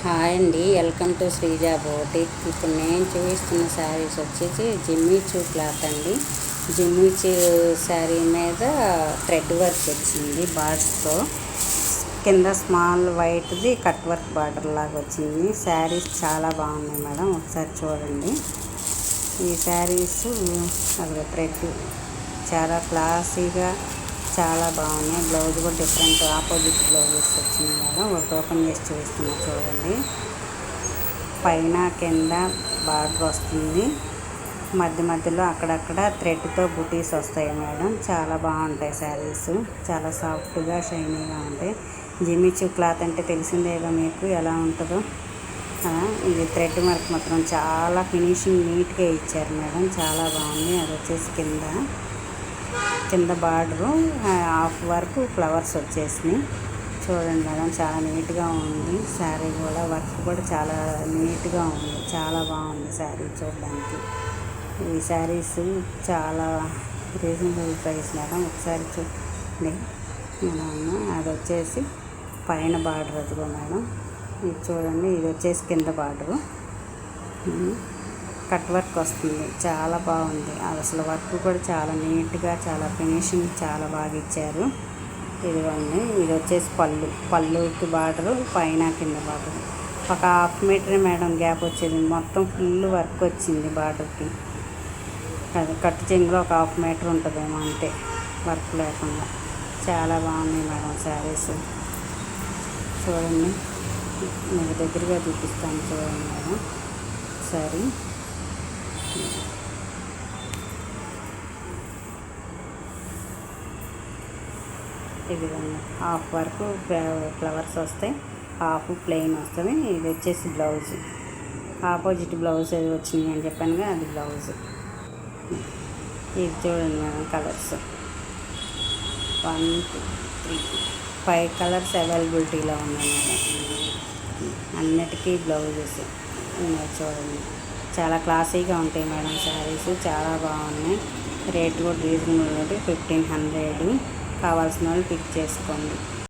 Hi అండి, welcome to Sreeja boutique. ఇప్పుడు నేను చూపిస్తున్న శారీస్ వచ్చేసి జిమ్మిచూ క్లాత్ అండి. జిమ్మిచూ శారీ మీద థ్రెడ్ వర్క్ వచ్చింది బార్డ్స్తో. కింద స్మాల్ వైట్ది కట్ వర్క్ బార్డర్ లాగా వచ్చింది. శారీస్ చాలా బాగున్నాయి మేడం, ఒకసారి చూడండి. ఈ శారీస్ అది థ్రెడ్ చాలా క్లాసీగా చాలా బాగున్నాయి. బ్లౌజ్ కూడా డిఫరెంట్ ఆపోజిట్ బ్లౌజెస్ వచ్చింది మేడం. ఒకటి ఓపెన్ చేసి చూపిస్తున్నా చూడండి. పైన కింద బార్డర్ వస్తుంది, మధ్య మధ్యలో అక్కడక్కడ థ్రెడ్తో బుటీస్ వస్తాయి మేడం. చాలా బాగుంటాయి శారీస్, చాలా సాఫ్ట్గా షైనీగా ఉంటాయి. జిమ్మిచూ క్లాత్ అంటే తెలిసిందేగా మీకు ఎలా ఉంటుందో. ఇది థ్రెడ్ వర్క్ మాత్రం చాలా ఫినిషింగ్ నీట్గా ఇచ్చారు మేడం, చాలా బాగుంది. అది వచ్చేసి కింద బార్డరు హాఫ్ వరకు ఫ్లవర్స్ వచ్చేసినాయి. చూడండి మేడం, చాలా నీట్గా ఉంది శారీ కూడా. వర్క్ కూడా చాలా నీట్గా ఉంది, చాలా బాగుంది శారీ చూడడానికి. ఈ శారీస్ చాలా రీజనబుల్ ప్రైస్ మేడం, ఒకసారి చూడండి మేడం. అది వచ్చేసి పైన బార్డర్ అదిగో మేడం, ఇది చూడండి. ఇది వచ్చేసి కింద బార్డరు కట్ వర్క్ వస్తుంది, చాలా బాగుంది. అసలు వర్క్ కూడా చాలా నీట్గా, చాలా ఫినిషింగ్ చాలా బాగా ఇచ్చారు. ఇదిగోండి, ఇది వచ్చేసి పళ్ళుకి బార్డరు, పైన కింద బార్డరు. ఒక హాఫ్ మీటర్ మేడం గ్యాప్ వచ్చేది, మొత్తం ఫుల్ వర్క్ వచ్చింది బార్డర్కి. కట్టు చెంగులో ఒక హాఫ్ మీటర్ ఉంటుందేమో అంతే, వర్క్ లేకుండా. చాలా బాగున్నాయి మేడం శారీస్. చూడండి, మీకు దగ్గరగా చూపిస్తాను చూడండి మేడం ఒకసారి. ఇదిగోండి, హాఫ్ వరకు ఫ్లవర్స్ వస్తాయి, హాఫ్ ప్లెయిన్ వస్తుంది. ఇది వచ్చేసి బ్లౌజ్, ఆపోజిట్ బ్లౌజ్ అది వచ్చింది అని చెప్పానుగా, అది బ్లౌజ్. ఇది చూడండి మేడం, కలర్స్ 1 2 3 5 కలర్స్ అవైలబిలిటీలో ఉన్నాయి మేడం. అన్నిటికీ బ్లౌజెస్ ఉన్నాయి చూడండి. చాలా క్లాసీగా ఉంటాయి మేడం శారీస్, చాలా బాగున్నాయి. రేట్ కూడా రీజనబుల్, 1500. కావాల్సిన వాళ్ళు పిక్ చేసుకోండి.